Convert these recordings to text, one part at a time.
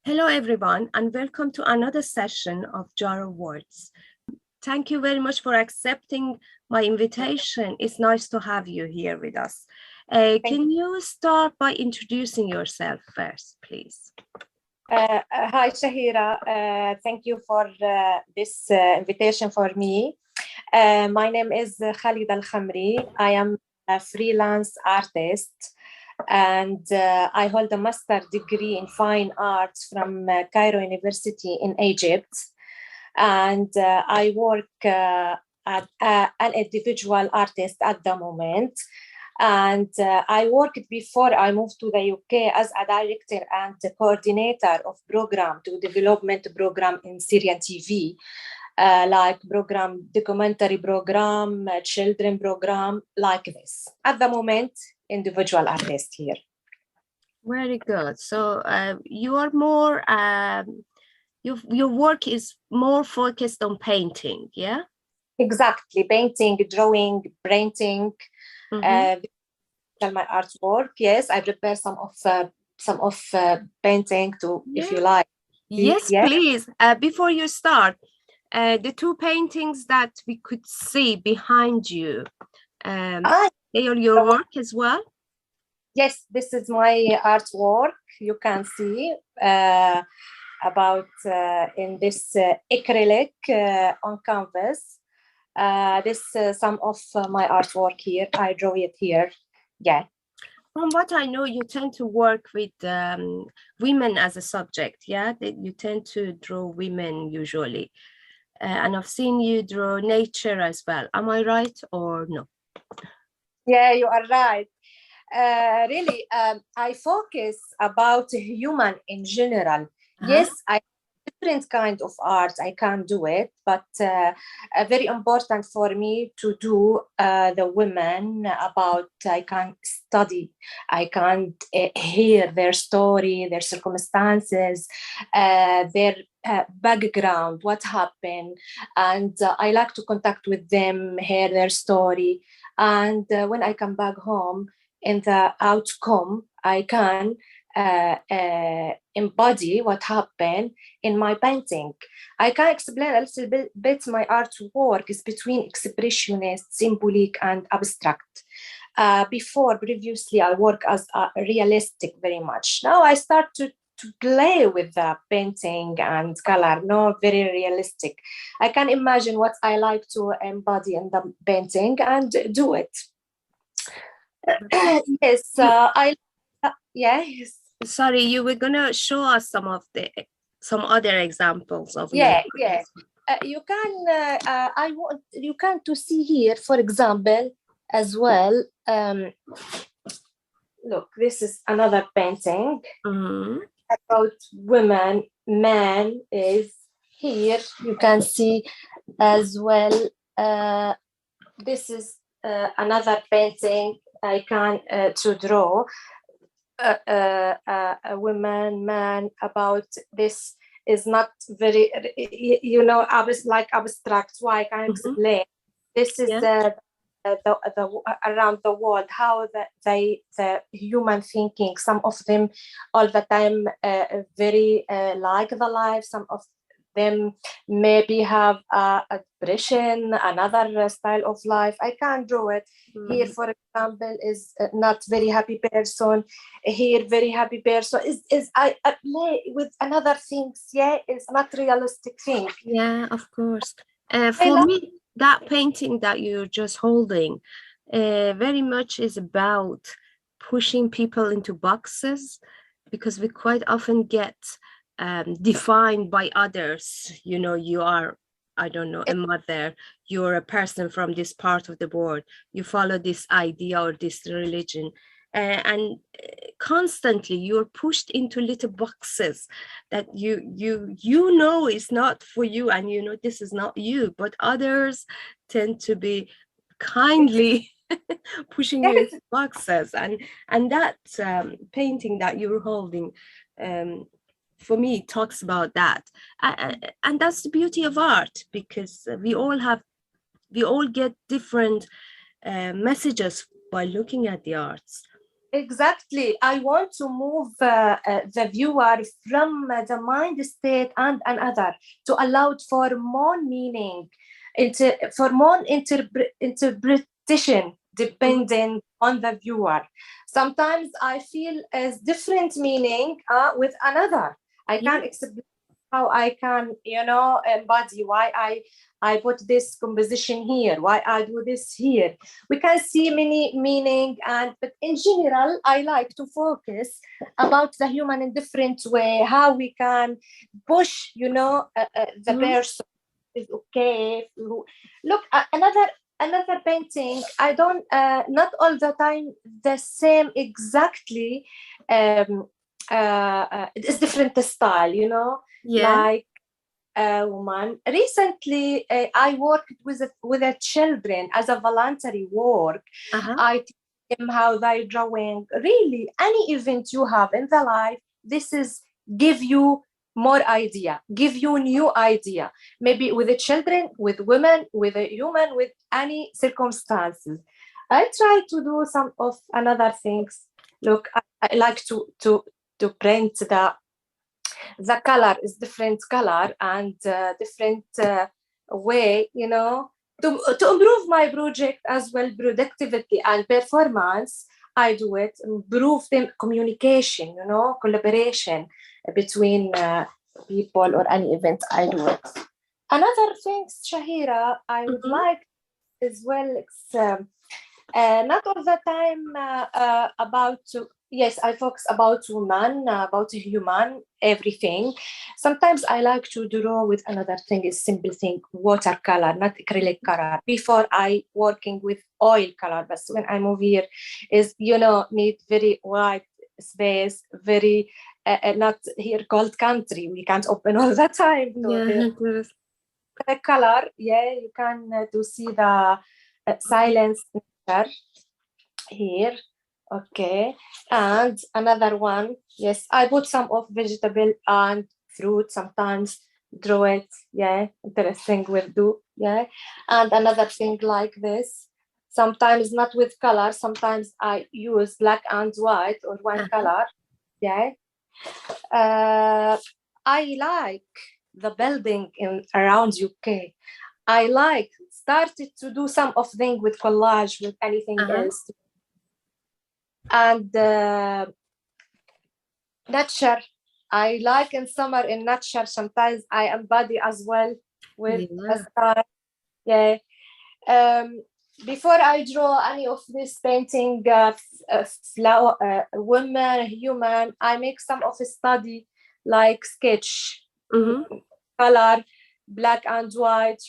Hello, everyone, and welcome to another session of Jar of Words. Thank you very much for accepting my invitation. It's nice to have you here with us. Can you start by introducing yourself first, please? Hi, Shahira. Thank you for this invitation for me. My name is Khalda Alkhmri. I am a freelance artist and I hold a master's degree in fine arts from Cairo University in Egypt. And I work as an individual artist at the moment. And I worked before I moved to the UK as a director and coordinator of development program in Syrian TV, like documentary program, children program, like this. At the moment, individual artist here. Very good. So you are more, your work is more focused on painting, yeah? Exactly, painting, drawing, printing. My artwork. Yes, I prepare some of painting too, if you like. Yes, please. Before you start, the two paintings that we could see behind you, they are your work as well? Yes, this is my artwork. You can see about in this acrylic on canvas. This some of my artwork here. I draw it here. Yeah. From what I know, you tend to work with women as a subject. Yeah, you tend to draw women usually. And I've seen you draw nature as well. Am I right or no? Yeah, you are right. Really, I focus about human in general. Yes, I different kind of art. I can do it, but very important for me to do the women about. I can study. I can hear their story, their circumstances, their background, what happened, and I like to contact with them, hear their story, and when I come back home, in the outcome, I can embody what happened in my painting. I can explain a little bit my artwork is between expressionist, symbolic, and abstract. Previously, I work as realistic very much. Now I start to play with the painting and color, no, very realistic. I can imagine what I like to embody in the painting and do it. Yes, yes. Sorry, you were gonna show us some other examples of yeah. You can you can to see here, for example, as well. Look, this is another painting about women. Man is here. You can see as well. This is another painting I can to draw a woman, man about this is not very, like abstract. Why I can explain. This is the around the world, how the human thinking. Some of them all the time very like the life. Some of them maybe have a depression, another style of life. I can't draw it. Here, for example, is not very happy person. Here, very happy person is I play with another things. Yeah, it's not realistic thing. Yeah, of course. For me, that painting that you're just holding very much is about pushing people into boxes, because we quite often get defined by others. You know, you are, I don't know, a mother, you're a person from this part of the world, you follow this idea or this religion, and constantly you're pushed into little boxes that you know is not for you, and you know this is not you, but others tend to be kindly pushing you into boxes, and that painting that you're holding for me talks about that, and that's the beauty of art, because we all get different messages by looking at the arts. Exactly. I want to move the viewer from the mind state and another to allow for more meaning, for more interpretation depending on the viewer. Sometimes I feel as different meaning with another. I can't explain how I can, embody why I put this composition here, why I do this here. We can see many meaning, but in general, I like to focus about the human in different way, how we can push, the person is okay. Look, another painting. I don't, not all the time the same exactly. It is different style, like a woman. Recently, I worked with a children as a voluntary work. I teach them how they drawing. Really, any event you have in the life, this is give you more idea, give you new idea. Maybe with the children, with women, with a human, with any circumstances. I try to do some of another things. Look, I like to print the color is different color and different way, to improve my project as well, productivity and performance. I do it, improve them communication, collaboration between people or any event. I do it. Another thing, Shahira, I would like as well, it's not all the time about yes, I focus about woman, about human, everything. Sometimes I like to draw with another thing, is simple thing, watercolor, not acrylic color. Before I working with oil color, but when I move here, is need very wide space, very not here cold country. We can't open all the time. The color, you can to see the silence here. Okay, and another one, yes, I put some of vegetable and fruit, sometimes draw it, interesting will do, and another thing like this, sometimes not with color, sometimes I use black and white or one color, I like the building in around UK. I like started to do some of things with collage, with anything else. And nature, I like in summer in nature. Sometimes I embody as well with a star. Before I draw any of this painting, flower, woman, human, I make some of a study like sketch, color, black and white,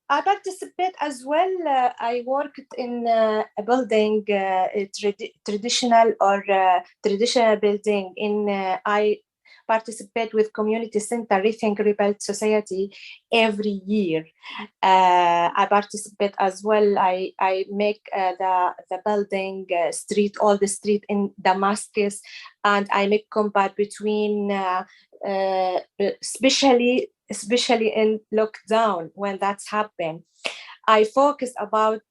I participate as well. I worked in a building, traditional building. I participate with community center, Rethink Rebuild Society every year. I participate as well. I make the building street, all the street in Damascus, and I make compare between especially in lockdown when that's happened. I focus about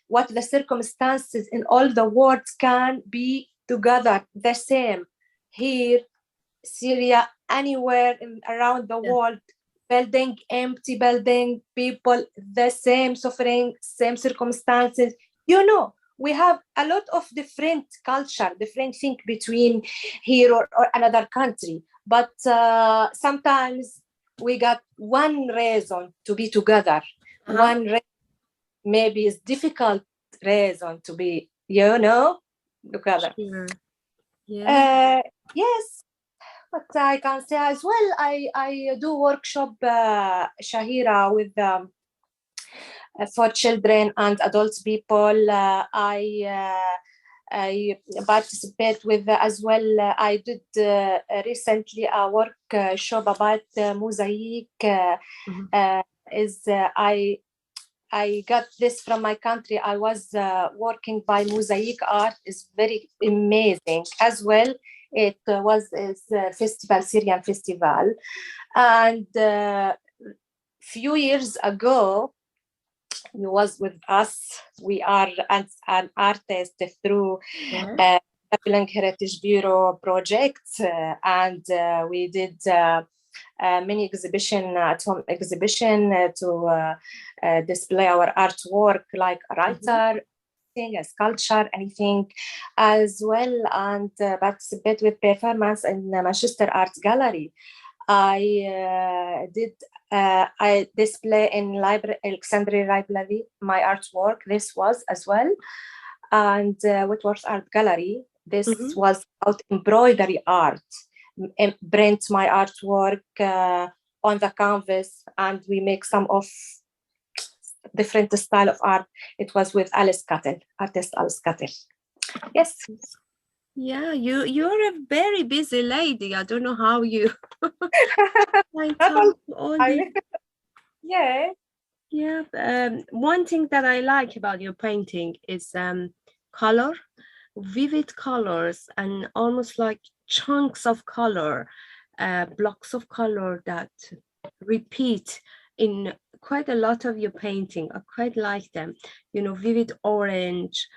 what the circumstances in all the world can be together the same. Here, Syria, anywhere around the world, building, empty building, people, the same suffering, same circumstances. We have a lot of different culture, different thing between here or another country. But sometimes we got one reason to be together. One reason, maybe it's difficult reason to be, together. Yes, but I can say as well, I do workshop, Shahira, with for children and adult people. I participate with as well. I did recently a workshop about mosaic. I got this from my country. I was working by mosaic art. Is very amazing as well. It was a festival, Syrian festival, and few years ago, you was with us. We are an artist through Traveling Heritage Bureau projects, and we did many at-home exhibition to display our artwork, like a writer, a sculpture, anything, as well, and participate with performance in the Manchester Art Gallery. I display in Alexandria Library my artwork. This was as well, and Whitworth Art Gallery. This was about embroidery art. Print my artwork on the canvas, and we make some of different style of art. It was with artist Alice Cuttle. Yes. Yeah, you're a very busy lady. I don't know how you Yeah. Yeah. One thing that I like about your painting is color, vivid colors, and almost like chunks of color, blocks of color that repeat in quite a lot of your painting. I quite like them. Vivid orange,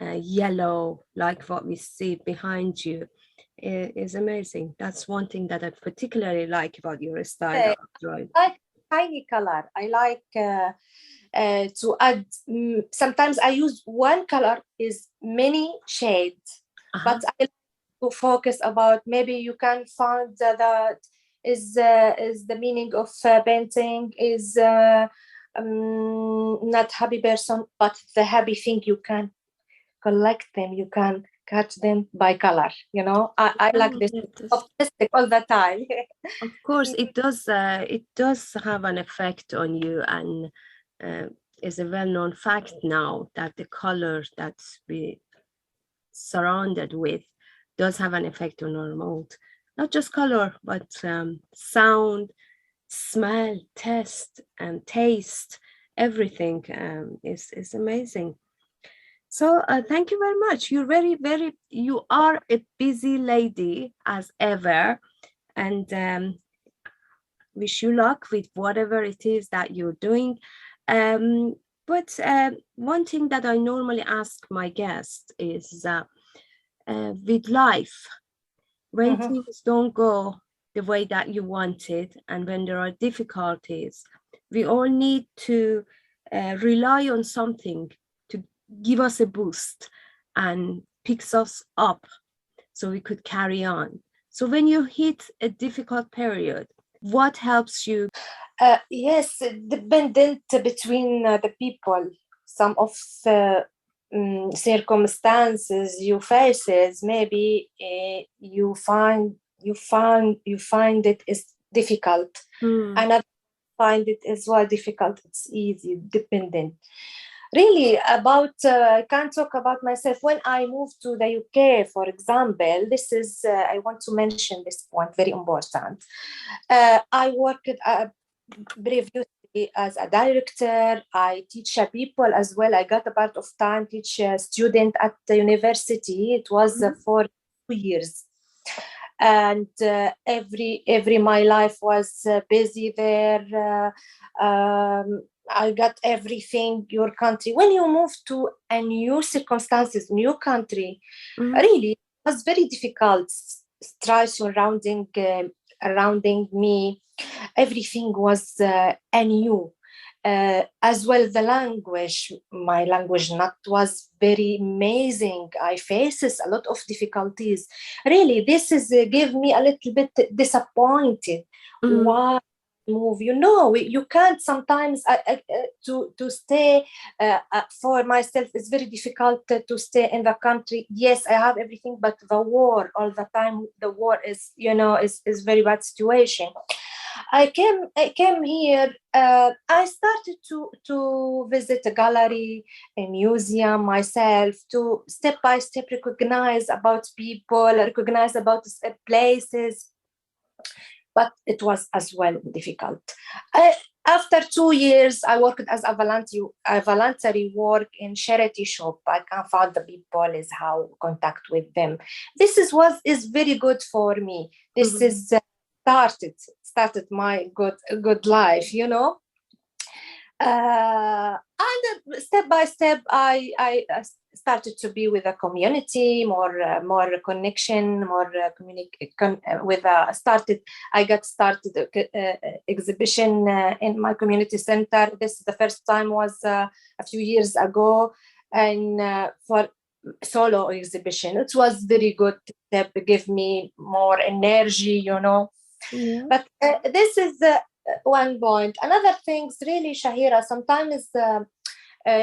yellow, like what we see behind you, is amazing. That's one thing that I particularly like about your style of drawing. I like tiny color. I like to add. Sometimes I use one color is many shades, but I like to focus about, maybe you can find that is the meaning of painting is not happy person, but the happy thing, you can collect them, you can catch them by color. I like this optimistic all the time. Of course, it does have an effect on you, and is a well-known fact now that the color that we surrounded with does have an effect on our mood. Not just color, but sound, smell, taste, and taste. Everything is amazing. So thank you very much. You are a busy lady as ever, and wish you luck with whatever it is that you're doing. But one thing that I normally ask my guests is with life, when things don't go the way that you wanted, and when there are difficulties, we all need to rely on something to give us a boost and picks us up so we could carry on. So when you hit a difficult period, what helps you? Yes, dependent between the people. Some of the circumstances you faces, maybe you find it is difficult, and I find it as well difficult. It's easy, dependent. Really, I can't talk about myself. When I moved to the UK, for example, this is, I want to mention this point, very important. I worked previously as a director. I teach people as well. I got a part of time, teach a student at the university. It was for 2 years. And every my life was busy there. I got everything. Your country, when you move to a new circumstances, new country, really it was very difficult. Stress surrounding me, everything was new. As well, the language, my language not was very amazing. I faces a lot of difficulties. Really, this is give me a little bit disappointed. Why move? You can't sometimes to stay for myself. It's very difficult to stay in the country. Yes, I have everything, but the war all the time. The war is is very bad situation. I came here. I started to visit a gallery, a museum myself, to step by step recognize about people, recognize about places. But it was as well difficult. After 2 years, I worked as a voluntary work in charity shop. I can find the people, is how contact with them. This is very good for me. This is started my good life. And step by step, I started to be with a community, more connection, more I got started exhibition in my community center. This the first time was a few years ago, and for solo exhibition, it was very good. Step give me more energy, you know. Yeah. But this is one point. Another things, really, Shahira, sometimes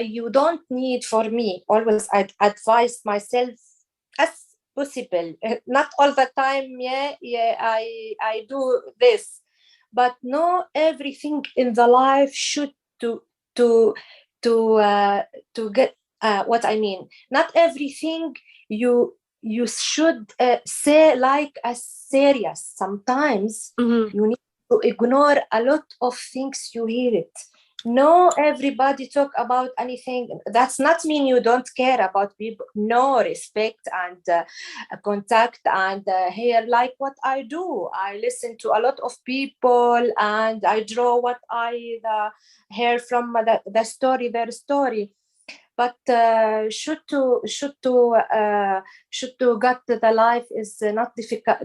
you don't need, for me, always I'd advise myself as possible. Not all the time, I do this. But no, everything in the life should to get what I mean. Not everything you should say like as serious. Sometimes you need to ignore a lot of things you hear it. No, everybody talk about anything. That's not mean you don't care about people. No, respect and contact and hear like what I do. I listen to a lot of people and I draw what I hear from the story, their story. But should to get to the life is not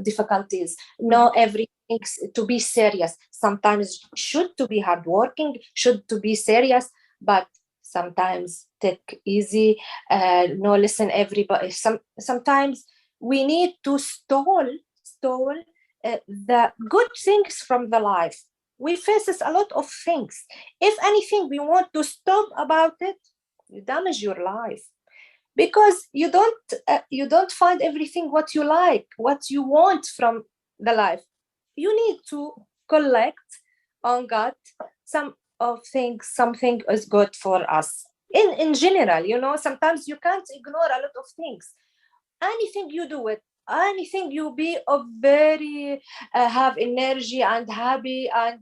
difficulties. No, everything to be serious. Sometimes should to be hardworking, should to be serious, but sometimes take easy. No, listen, everybody. Sometimes we need to stall the good things from the life. We faces a lot of things. If anything, we want to stop about it. You damage your life because you don't find everything what you like, what you want from the life. You need to collect on God some of things. Something is good for us in general. You know, sometimes you can't ignore a lot of things. Anything you do it, anything you be of very have energy and happy and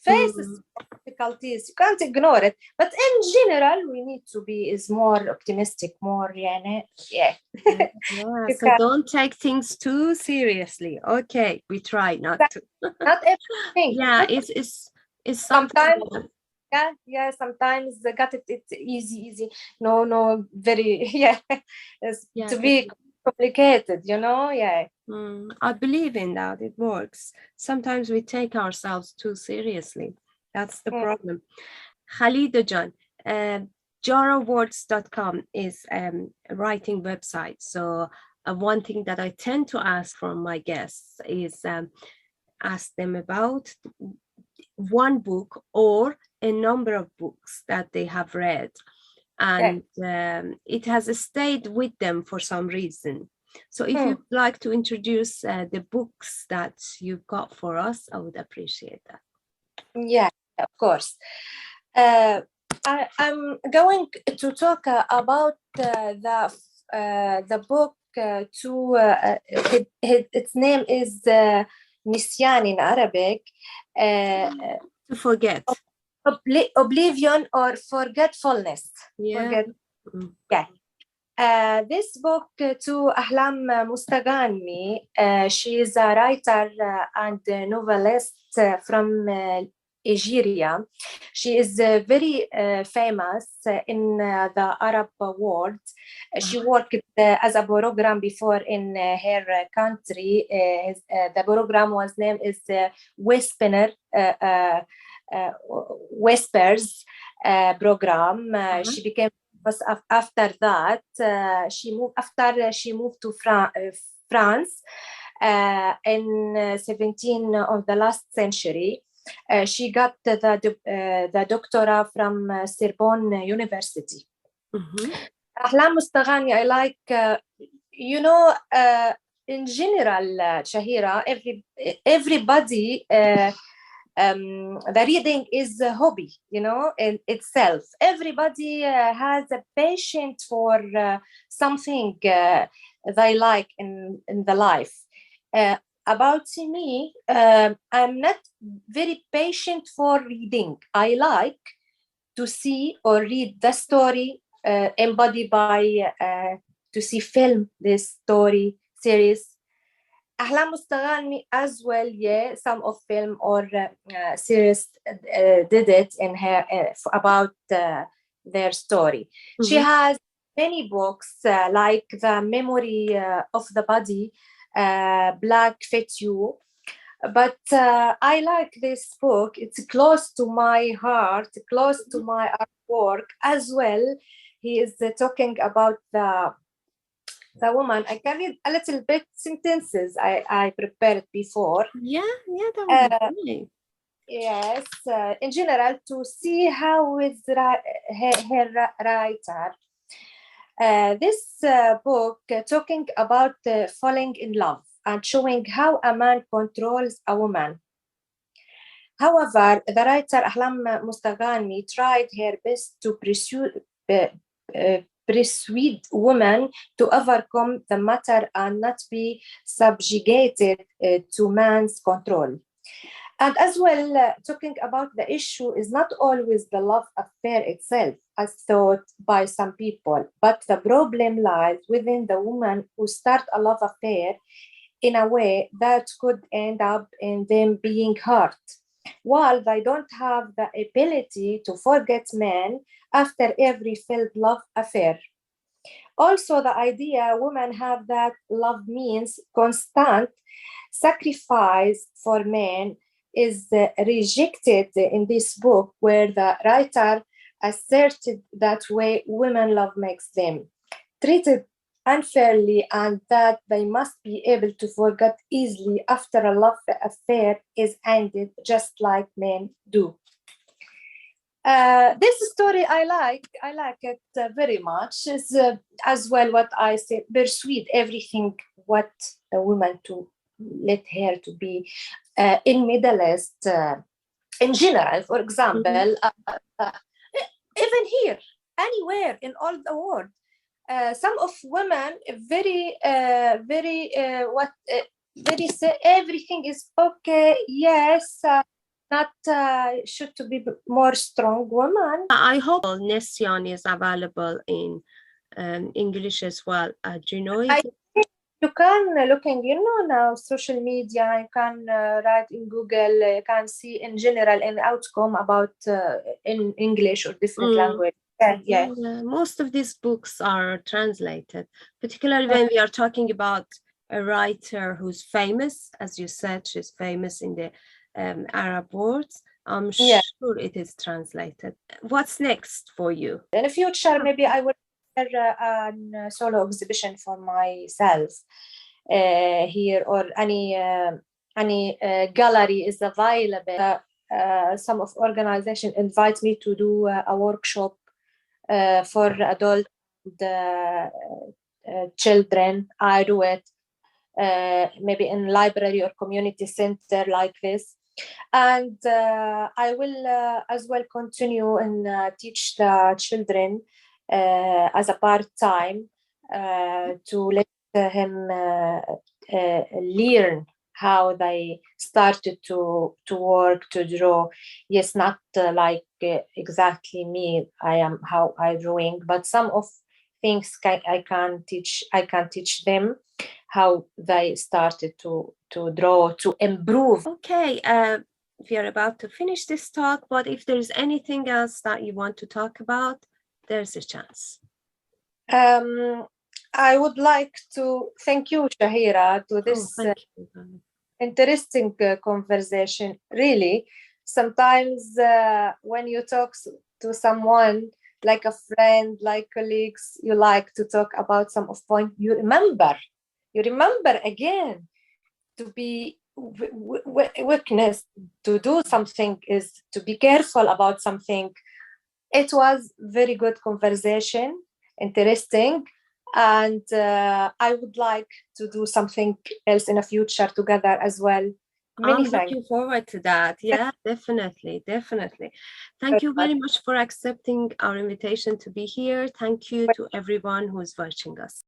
faces difficulties. You can't ignore it. But in general, we need to be is more optimistic, more yeah. So don't take things too seriously. Okay, we try not to. Not everything. Yeah, it's sometimes. Yeah. Sometimes they got it easy. No, very to be complicated. Yeah. I believe in that. It works. Sometimes we take ourselves too seriously. That's the problem. Khalida Jan, jarawords.com is a writing website. So one thing that I tend to ask from my guests is ask them about one book or a number of books that they have read. And it has stayed with them for some reason. So if you'd like to introduce the books that you've got for us, I would appreciate that. Yeah, of course. I'm going to talk about the book. Its name is Nesyan in Arabic. To forget. Oblivion or forgetfulness. Yeah. This book to Ahlam Mustaghanmi. She is a writer and novelist from Algeria. She is very famous in the Arab world. She worked as a program before in her country. The program was named is Whispers program. She became after that. She moved to France in 17 of the last century. She got the doctorate from Sorbonne University. Ahlam Mustaghanmi, I like, in general, Shahira, everybody, the reading is a hobby, in itself. Everybody has a passion for something they like in the life. About me, I'm not very patient for reading. I like to see or read the story embodied by to see film, this story series. أحلام مستغانمي as well, yeah, some of film or series did it in her about their story. She has many books like The Memory of the Body, Black Fit You. But I like this book. It's close to my heart, close to my work as well. He is talking about the woman. I can read a little bit sentences I prepared before. Yeah, that would be great. Yes, in general, to see how is her writer. This book talking about falling in love and showing how a man controls a woman. However, the writer Ahlam Mustaghanmi tried her best to persuade women to overcome the matter and not be subjugated to man's control. And as well, talking about the issue is not always the love affair itself, as thought by some people, but the problem lies within the woman who start a love affair in a way that could end up in them being hurt, while they don't have the ability to forget men after every failed love affair. Also, the idea women have that love means constant sacrifice for men is rejected in this book, where the writer asserted that way women love makes them treated unfairly and that they must be able to forget easily after a love affair is ended, just like men do. This story I like it very much. Is as well what I said, persuade everything what a woman to let her to be in Middle East in general. For example, even here, anywhere in all the world, some of women very say everything is okay. Yes. Not should to be more strong woman. I hope Nesyan is available in English as well. Do you know it? You can looking, now social media. You can write in Google. You can see in general an outcome about in English or different language. Yeah. Most of these books are translated, particularly when we are talking about a writer who's famous. As you said, she's famous in the Arab world. I'm sure it is translated. What's next for you? In the future, maybe I will have a solo exhibition for myself here, or any gallery is available. Some of organization invite me to do a workshop for adult children. I do it maybe in library or community center like this. And I will as well continue and teach the children as a part-time to let him learn how they started to work, to draw. Yes, not like exactly me, how I drawing, but some of things I can teach them how they started to draw, to improve. Okay, we are about to finish this talk, but if there's anything else that you want to talk about, there's a chance. I would like to thank you, Shahira, to this interesting conversation. Really, sometimes when you talk to someone, like a friend, like colleagues, you like to talk about some of point. You remember again. To be witness, to do something is to be careful about something. It was very good conversation, interesting, and I would like to do something else in the future together as well. I'm looking forward to that. Yeah, definitely. Thank you very much for accepting our invitation to be here. Thank you to everyone who is watching us.